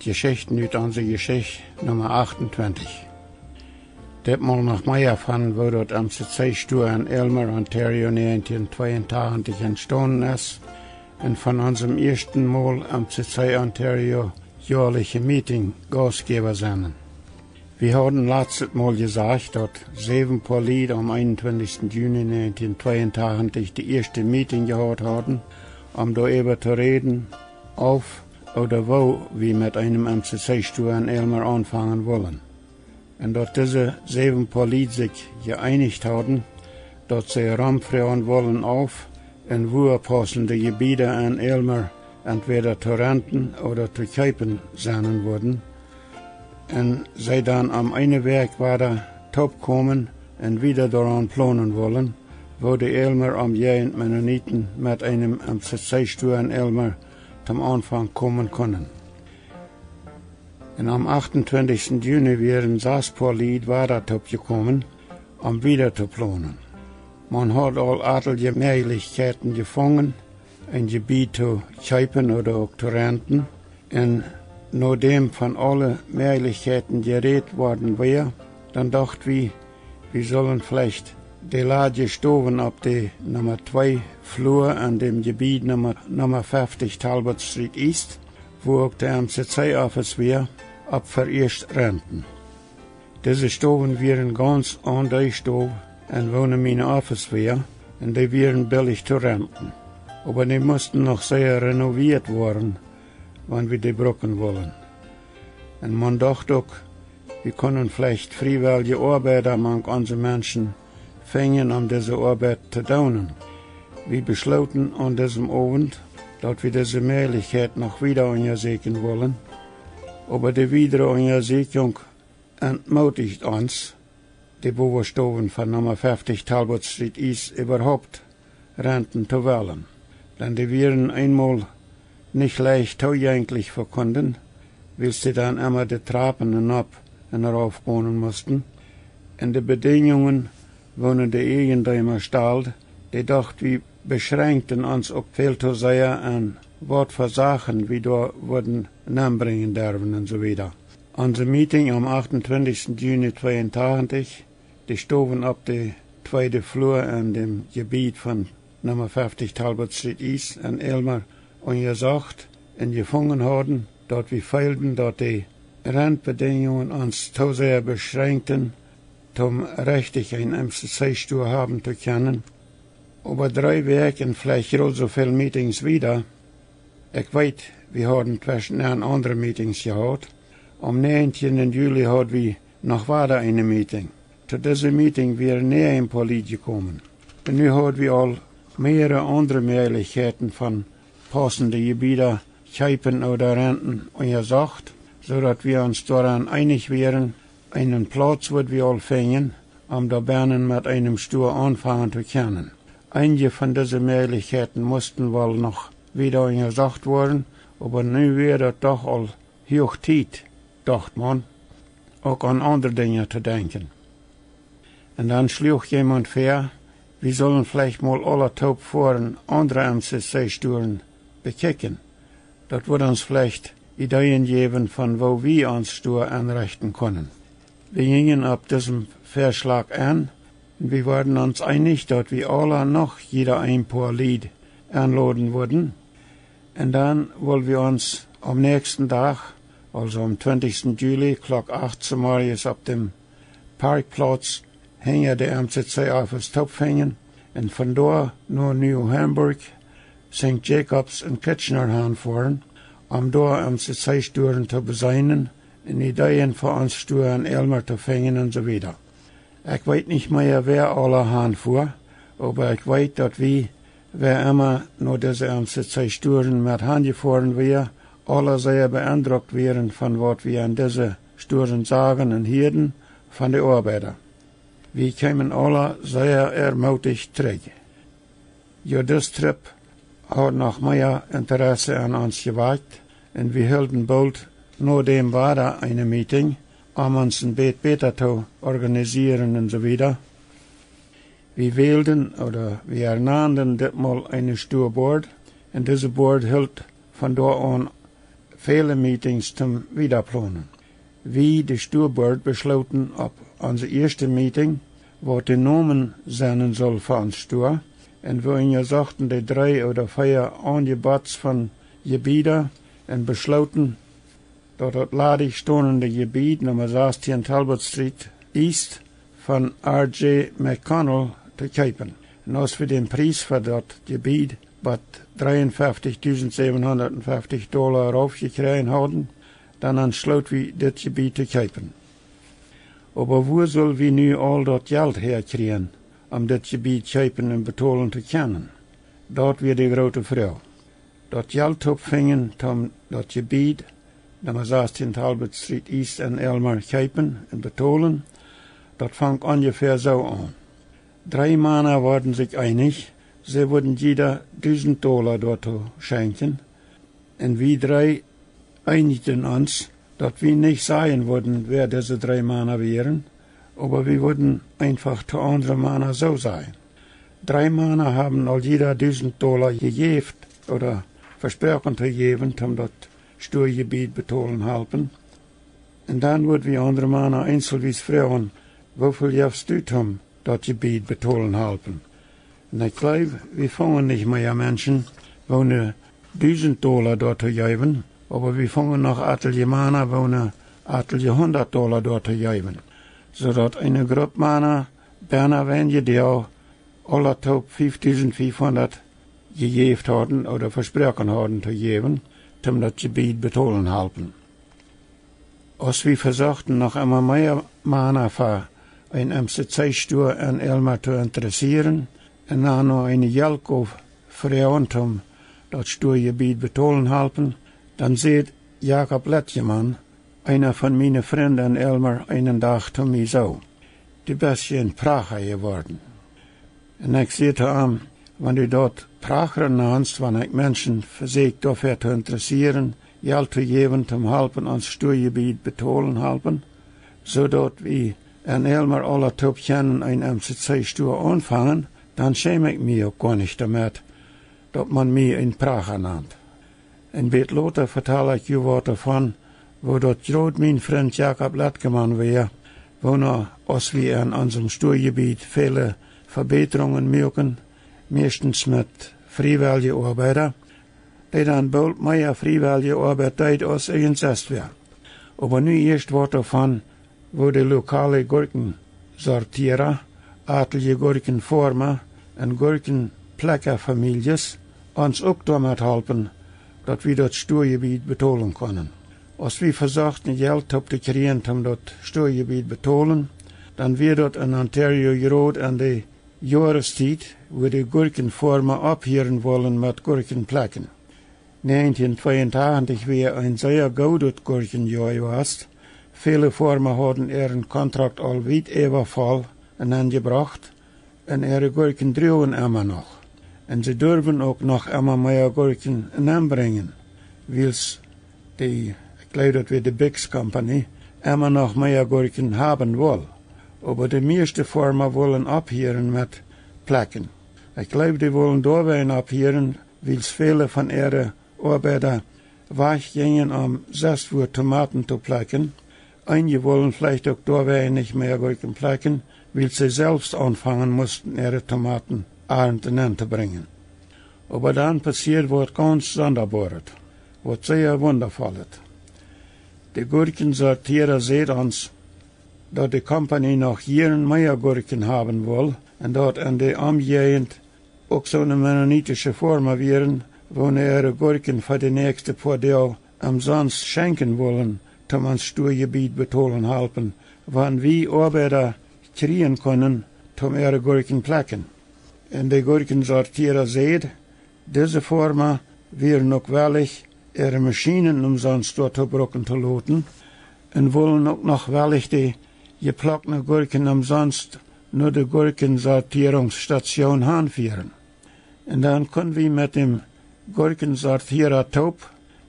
Geschichten uit onze Geschichte Nummer 28. Ditmal nach Meier van wo dort am C2 in Aylmer, Ontario 1982 entstanden ist und von unserem ersten Mal am C2 Ontario jährliche Meeting Gastgeber sind. Wir haben letztes Mal gesagt, dass 7 Lied am 21. Juni 1982 die erste Meeting gehabt haben, um darüber zu reden, auf oder wo wir mit einem MCC-Stuhl in Aylmer anfangen wollen. Und dass diese 7 Lied sich geeinigt haben, dass sie raumfrauen wollen auf in wohlpassende Gebiete in Aylmer entweder zu renten oder zu kaufen sein würden. Und sie dann am einen Werk weiter top kommen und wieder daran planen wollen, wo die Aylmer am Jahre Mennoniten mit einem MCC-Stuhl in Aylmer zum Anfang kommen können. Und am 28. Juni wären 6 Lied weiter top gekommen, um wieder zu planen. Man hat all etliche Möglichkeiten gefunden, ein Gebiet zu kaufen oder auch zu renten. Und nachdem von allen Möglichkeiten geredet worden war, dann dachten wir sollen vielleicht die Lage Stoven auf die Nummer 2 Flur an dem Gebiet Nummer 50 Talbot Street East, wo auch der MCC-Office war, ab vererst renten. Diese Stoven waren ganz anders Stoven, und wo meine Office war, und die waren billig zu renten. Aber die mussten noch sehr renoviert werden, wenn wir die brauchen wollen. Und man dachte auch, wir können vielleicht freiwillige Arbeiter among unsere Menschen finden, um diese Arbeit zu tun. Wir beschlossen an diesem Abend, dass wir diese Möglichkeit noch wieder untersuchen wollen. Aber die Wiederuntersuchung entmutigt uns, die Bewohnerstoven von Nummer 50 Talbot Street East überhaupt renten zu wollen. Denn die wären einmal nicht leicht zugänglich für Kunden, weil sie dann immer die Treppen hinab und rauf gehen mussten. Und die Bedingungen, wurden die Eigentümer stellt, die dachten, wir beschränkten uns auch viel zu sehr an was für Sachen wir da würden anbringen dürfen und so weiter. Unser Meeting am 28. Juni 82, die Stoven auf die 2. Flur in dem Gebiet von Nummer 50 Talbot Street East in Aylmer und gesagt und gefunden haben, dass wir fehlten, dass die Randbedingungen uns zu sehr beschränkten, um richtig ein MCC-Stuhl haben zu können. Aber 3 Wochen vielleicht so viele Meetings wieder. Ich weiß, wir haben zwischendurch andere Meetings gehabt. Am 19. Juli hatten wir noch weiter eine Meeting. Zu diesem Meeting wären näher ein paar Leute gekommen. Und nun haben wir all mehrere andere Möglichkeiten von passenden Gebieten, kaufen oder renten untersucht, sodass wir uns daran einig wären, einen Platz würden wir all finden, um da Bernen mit einem Stuhl anfangen zu können. Einige von diesen Möglichkeiten mussten wohl noch wieder untersucht werden, aber nun wäre das doch all hoch Zeit, dachte man, auch an andere Dinge zu denken. Und dann schlug jemand vor, wir sollen vielleicht mal alle Top voren andere MCC-Stühlen bekicken. Das wird uns vielleicht Ideen geben, von wo wir uns Stuhl anrichten können. Wir gingen auf diesem Vorschlag an und wir waren uns einig, dass wir alle noch jeder ein paar Lied anladen würden. Und dann wollen wir uns am nächsten Tag, also am 20. Juli, Klock 18 morgens auf dem Parkplatz, hinter der MCC-Office Top hängen und von da nur New Hamburg, St. Jacobs und Kitchener hinfahren, um da MCC-Stühlen zu beseinen und Ideen für uns Stühlen in Aylmer zu finden und so weiter. Ich weiß nicht mehr, wer alle hinfuhr, aber ich weiß, dass wer immer nur diese MCC-Stühlen mit hingefahren wäre, alle sehr beeindruckt wären von was wir an diese Stühlen sagen und hörten von den Arbeitern. Wir kamen alle sehr ermutigt zurück. Ja, das Trip hat noch mehr Interesse an uns geweckt und wir hielten bald nur dem weiter eine Meeting, um uns ein bisschen besser zu organisieren und so weiter. Wir wählten oder wir ernannten diesmal eine Stuhlboard und diese Board hielt von da an viele Meetings zum Wiederplanen. Wie de Stuurboard besloten op onze eerste meeting, wat de Namen zijn soll van ons Stuur, en waarin je sagten de 3 oder 4 Angebots van gebieden, en besloten dat het ladig stonende gebied nummer 16 Talbot Street East van R.J. McConnell te kopen. En als we den prijs voor dat gebied wat $53.750 aufgekregen hadden, dan ansloten we dit gebied te kopen. Aber wo soll we nu al dat geld herkrijgen om dit gebied kopen en betalen te kunnen? Dat weer de grote vraag. Dat geld opvingen om dat gebied, nummer 16 Talbot Street East en Elmer kopen en betalen, dat vangt ungefähr so an. 3 Männer waren sich einig, sie würden jeder $1.000 dort schenken, und wir 3 einigten uns, dass wir nicht sagen würden, wer diese 3 Männer wären, aber wir würden einfach zu anderen Männern so sein. 3 Männer haben all jeder $1.000 gegeben oder versprochen zu geben, um das Stuurgebiet betalen helfen. Und dann würden wir andere Männer einzeln fragen, wofür gibst du um das Gebiet betalen helfen? Und ich glaube, wir fangen nicht mehr Menschen, die $1.000 dort zu geben, aber wir fangen noch etliche Männer, die etliche $100 dort zu geben. Sodass eine Gruppe Männer, Berner wenige, die auch alle top 5.500 gegeben hatten oder versprochen hatten zu geben, um das Gebiet betalen helfen. Als wir versuchten, noch immer mehr Männer für ein MCC-Stuur in Elmer zu interessieren, und dann noch eine Gelkauf fragen, um das Stuurgebiet betalen helfen, dann sieht Jakob Lettjemann, einer von meinen Freunden in Elmer, einen Tag zu mir so: Du bist ja ein Prager geworden. Und ich sagte ihm, wenn du dort Prager nennst, wenn ich Menschen versucht, dafür zu interessieren, Geld zu geben, zum helfen, ans Stuurgebiet betalen helfen, sodass wir in Elmer alle top kennen, ein MCC-Stuur anfangen, dann schäme ich mich auch gar nicht damit, dass man mich ein Prager nennt. In Bet Lothar vertel ich je wat davon, wo dort groot mein Freund Jakob Lettjemann war, wo noch, als wir in unserem Stuurgebiet viele Verbesserungen machen, meistens mit freiwilligen Arbeiter, die dann bald mehr freiwillige Arbeit deed als ich selbst war. Aber nu erst wat davon, wo die lokale Gurkensortierer, etliche Gurkenformer und Gurkenpleckerfamilies uns auch damit helfen, dass wir das Stuurgebiet betalen können. Als wir versuchten, Geld zu kriegen, um das Stuurgebiet betalen, dann wird dort in Ontario gerot an die Jahreszeit, wo die Gurkenformer abhören wollen mit Gurkenplecken. 1982 war ein sehr gutes Gurkenjahr gewesen. Viele Former hatten ihren Kontrakt all weit überfall und angebracht, und ihre Gurken drehen immer noch. Und sie dürfen auch noch immer mehr Gurken anbringen, weil die, ich glaube, das wird die Bix Company, immer noch mehr Gurken haben will. Aber die meisten Former wollen abhören mit Plecken. Ich glaube, die wollen dabei abhören, weil viele von ihren Arbeiter weggingen, um selbst für Tomaten zu plecken. Einige wollen vielleicht auch dabei nicht mehr Gurken plecken, weil sie selbst anfangen mussten, ihre Tomaten Ernten zu bringen. Aber dann passiert was ganz Sonderbares, was sehr wundervolles. Die Gurkensortierer sieht uns, dass die Company noch Jahren mehr Gurken haben will und dort in der Umgegend auch so eine mennonitische Firma wären, wo ihre Gurken für die nächste paar Jahre umsonst schenken wollen, um ans Stuurgebiet betalen helfen, wann wir Arbeiter kriegen können, um ihre Gurken plecken. Und die Gurkensortierer sieht, diese Firma wären auch willig, ihre Maschinen umsonst dort zu brauchen zu lassen und wollen auch noch willig die geplockten Gurken umsonst nur die Gurkensortierungsstation anführen. Und dann können wir mit dem Gurkensortierer Top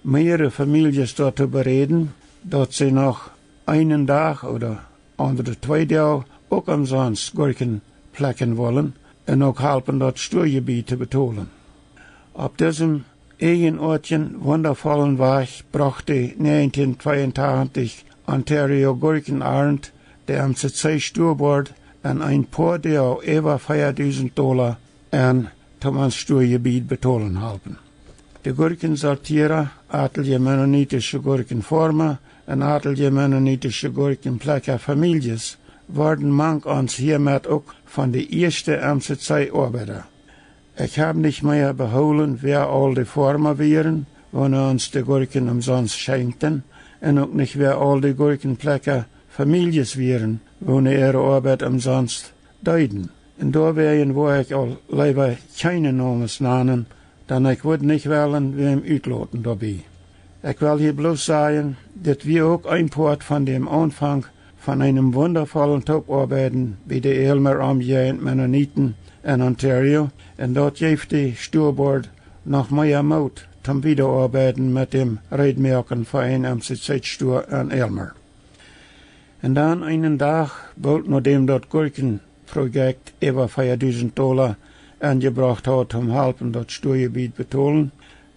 mehrere Familien dort bereden, dass sie noch einen Tag oder andere 2 Tage auch umsonst Gurken plecken wollen und auch helfen, das Stuurgebiet zu betalen. Auf diesem Eigenortchen wundervollen Weg brachte 1982 Ontario Gurkenarend, der am C2 Stuurbord en een paar die al over $4.000 en tom ons stuurgebied betolen helpen. De gurken sorteren, atelje mennonitische gurkenvormen en atelje mennonitische gurkenplekken families worden mank ons hiermet ook van de eerste MCC-arbeider. Ik heb niet meer behouden wer al de vormen waren, wanneer ons de gurken umsonst schenkten, en ook niet wer al de gurkenplekken families waren, wanneer ihre Arbeit umsonst deuten. En daarwegen wou ik al lieber keine namens nennen, dan ik would niet willen wem uitloten daarbij. Ik wil hier bloß sagen, dat wir ook een Part van dem Anfang von einem wundervollen Toparbeiten bij de Aylmer Omgegend Mennoniten in Ontario, en dort geeft de Stuurbord nog meer moed zum Wiederarbeiten mit dem Redmerkenverein MCC-Stuur in Aylmer. En dan einen Dag, bald nachdem dat Gurkenprojekt über $4.000 angebracht hat, helpen dat Stuurgebiet betonen,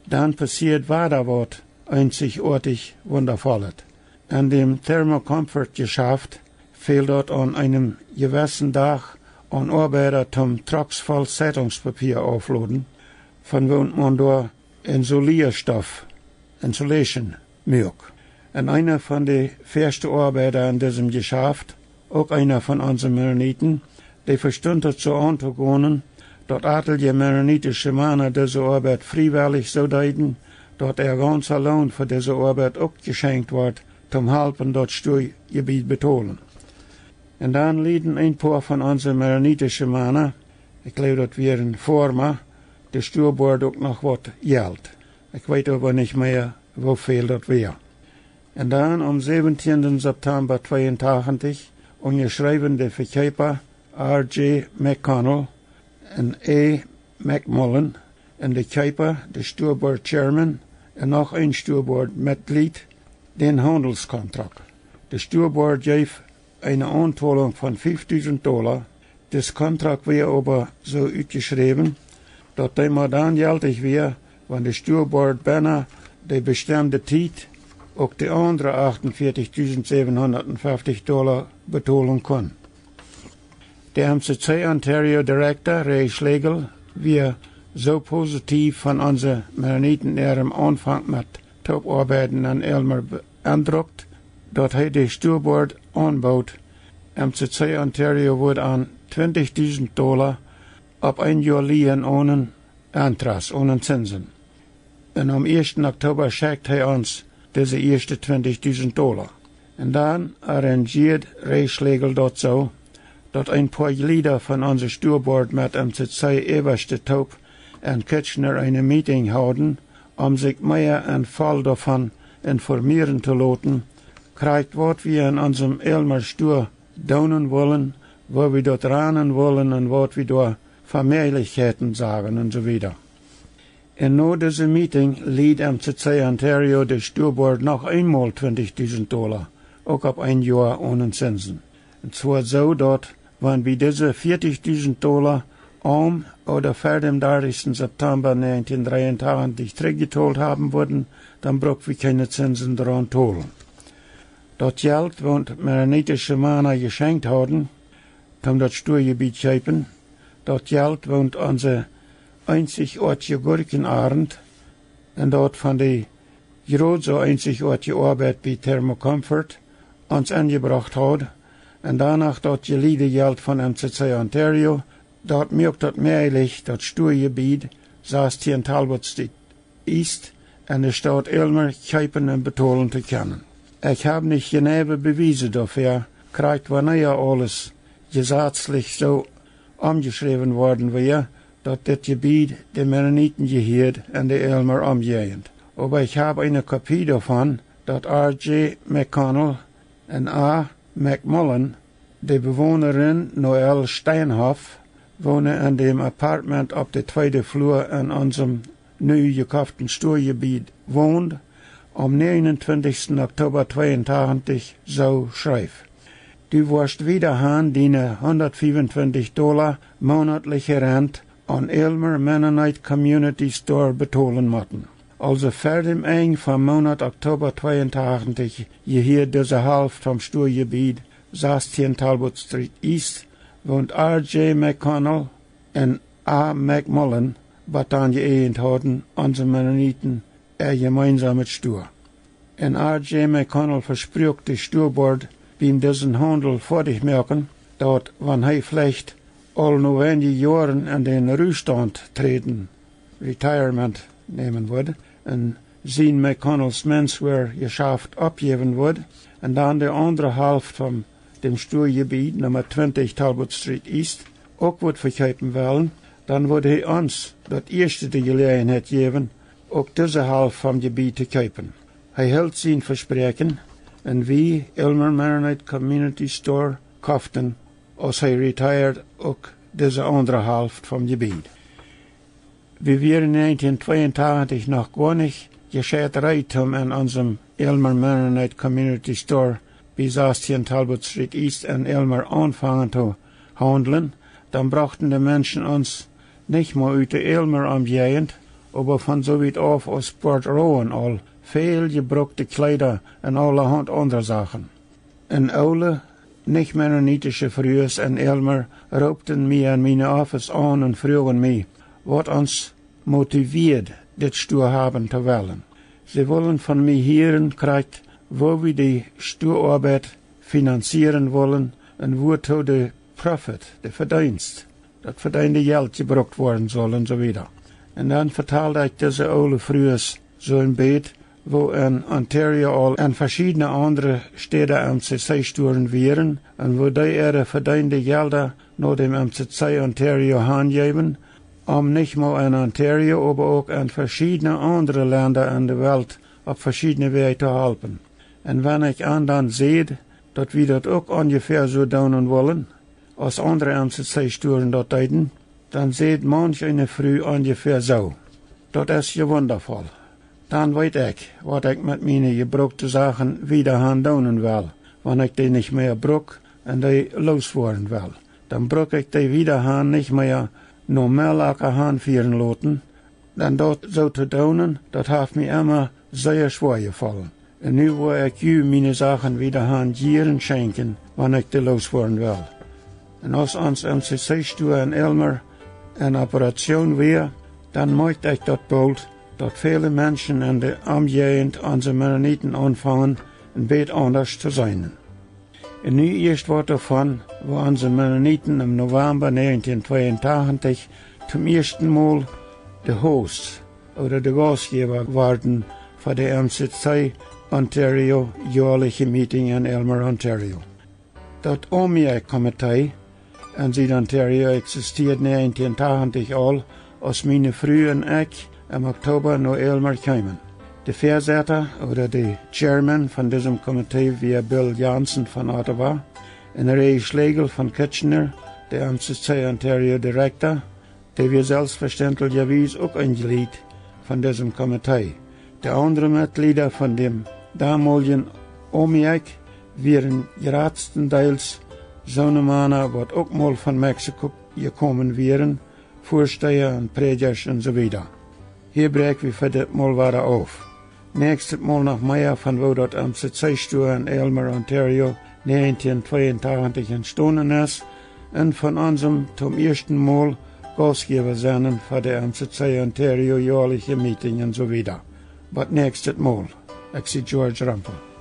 dann passiert weiter wat einzigartig wundervolles. An dem Thermocomfort-Geschäft fehlt dort an einem gewissen Tag an Arbeiter zum Trucks voll Zeitungspapier aufladen, von wo man da Insulierstoff, Insulation, mögt. Und einer von den ersten Arbeiter in diesem Geschäft, auch einer von unseren Mennoniten, der verstand dazu anzugehen, dort atelje mennonitische Männer diese Arbeit freiwillig so deuten, dort ganz allein für diese Arbeit auch geschenkt wird, zum helpen dort Stuurgebiet betonen. Und dann lieden ein paar von unseren mennonitischen Männern, ich glaube, das wären Former, der Stuurbord auch noch was Geld. Ich weiß aber nicht mehr, wie viel das wäre. Und dann am 17. September 82 unterschreiben der Verkäufer R.J. McConnell und A. McMullen und der Käufer, der Stuurbord Chairman und noch ein Stuurbord-Mitglied, den Handelskontrakt. Der Stuurbord gab eine Anzahlung von $5.000. Das Kontrakt wäre aber so ausgeschrieben, dass der dann gültig wäre, wenn der Stuurbord binnen der bestimmte Zeit auch die andere $48.750 betalen kann. Der MCC Ontario Director, Ray Schlegel, war so positiv von unseren Mennoniten am Anfang mit Toparbeiten an Aylmer beeindruckt, dass er die Stuurbord anbaut. MCC Ontario wurde an $20.000 ab ein Jahr liehen ohne Antrag, ohne Zinsen. Und am 1. Oktober schickt er uns diese erste $20.000. Und dann arrangiert Ray Schlegel dort so, dass ein paar Glieder von unserem Stuurbord mit MCC Eberste Top in Kitchener eine Meeting halten, sich mehr im Fall davon informieren zu lassen, kriegt, was wir in unserem Aylmer Stuur tun wollen, wo wir dort ranen wollen und was wir dort Vermehrlichkeiten sagen und so weiter. Und nach diesem Meeting lieh MCC Ontario der Stuurbord noch einmal $20.000, auch ab ein Jahr ohne Zinsen. Und zwar so, dass, wenn wir diese $40.000 am oder vor dem 30. September 1983 zurückgezahlt haben würden, dann brauchen wir keine Zinsen daran zahlen. Das Geld, das mennonitische Männer geschenkt haben, um das Stuurgebiet zu kaufen, das Geld, das unsere einzigartige Gurkenarend und dort von der gerade so einzigartige Arbeit bei Thermocomfort uns angebracht hat, und danach dort geliehen Geld von MCC Ontario, dort mögt das möglich, das Stuurgebiet, saß hier in Talbot Street East, in der Stadt Aylmer kaufen und betalen zu können. Ich habe nicht genaue Beweise dafür, kriegt, wann ja alles gesetzlich so umgeschrieben worden wäre, dass das Gebiet der Mennoniten gehört in der Aylmer Umgegend. Aber ich habe eine Kopie davon, dass R.J. McConnell und A. McMullen, die Bewohnerin Noel Steinhoff, wohnen in dem Apartment auf der zweiten Flur in unserem neu gekauften Stuurgebiet wohnt, am 29. Oktober 82 so schreibt. Du wirst wieder haben, deine $125 monatliche Rente an Aylmer Mennonite Community Store betonen moeten. Also vor dem Ende vom Monat Oktober 82 hier diese Hälfte vom Stuhlgebiet 16 Talbot Street East wohnt R.J. McConnell und A. McMullen, was dann geehnt hatten, unsere Mennoniten, gemeinsame Stuhl. Und R.J. McConnell verspricht die Stuhlbord, wie diesen Handel fertig merken, dort, wann er vielleicht all nur wenige Jahren an den Ruhestand treten, Retirement nehmen würde, und sein McConnells Menswear geschäft abgeben würde, und dann die andere Hälfte von dem Stuhlgebiet, Nummer 20 Talbot Street East, auch wird verkaufen wollen, dann würde er uns das erste die Gelegenheit geben, auch diese Hälfte vom Gebiet zu kaufen. Er hält sein Versprechen, und wie Aylmer Mennonite Community Store kauften, als er retired auch diese andere Hälfte vom Gebiet. Wir waren 1982 noch gar nicht gescheit Reichtum in unserem Aylmer Mennonite Community Store bei 16 Talbot Street East in Aylmer anfangen zu handeln, dann brauchten die Menschen uns nicht mehr uit der Aylmer umgehend, aber von so weit auf aus Port Rowan all viel gebrauchte Kleider und allerhand andere Sachen. In alle nicht mennonitische Frühs in Aylmer raubten mir an meine Office an und fragen mich, was uns motiviert, dit Stuhl haben zu wollen. Sie wollen von mir hören, kriegt, wo wir die Stuhlarbeit finanzieren wollen und wozu der Profit, der Verdienst, das verdiente Geld gebraucht werden soll und so weiter. Und dann vertalte ich diese alle Frühs so ein Bett, wo in Ontario all in verschiedene andere Städte MCC-Sturen wären und wo die ihre verdiente Gelder nach dem MCC Ontario angeben, nicht nur in Ontario, aber auch in verschiedene andere Länder in der Welt auf verschiedene Wege zu helfen. Und wenn ich dann sehe, dass wir das auch ungefähr so tun wollen, als andere MCC-Sturen dort deuten, dann sieht manch eine Früh ungefähr so. Das ist ja wundervoll. Dann weiß ich, was ich mit meinen gebrauchten Sachen wieder tun will. Wenn ich die nicht mehr brauche und die loswerden will, dann brauche ich die wieder nicht mehr normal führen lassen. Dann dort so zu tun, das hat mir immer sehr schwer gefallen. Und nu wo ich meine Sachen wieder Gieren schenken, wenn ich die loswerden will. Und als uns MCC-Stuhl in Aylmer eine Operation wäre, dann möchte ich das bald, dass viele Menschen in der Umgegend unsere Mennoniten anfangen, ein bisschen anders zu sein. Und nu erst was davon, wo unsere Mennoniten im November 1982 zum ersten Mal der Host oder der Gastgeber waren für die MCC Ontario jährliche Meeting in Aylmer, Ontario. Das OMIAC-Komitee in Süd-Ontario existiert 1980 all, als meine frühen ich im Oktober nach Aylmer kamen. Der Vorsitter oder der Chairman von diesem Komitee war Bill Jansen von Ottawa, und Ray Schlegel von Kitchener, der MCC Ontario Director, der wir selbstverständlich auch ein Glied von diesem Komitee. Die anderen Mitglieder von dem damaligen OMIAC waren größtenteils Sohnemann, was auch mal von Mexiko gekommen wären, Vorsteher und Prediger und so weiter. Hier brechen wir für das Mal weiter auf. Nächstes Mal noch mehr von wo das MCC-Stuhl in Aylmer, Ontario 1982 entstanden ist und von unserem zum ersten Mal Gastgeber sein für die MCC Ontario jährliche Meeting und so weiter. Aber nächstes Mal. Ich bin George Rumpel.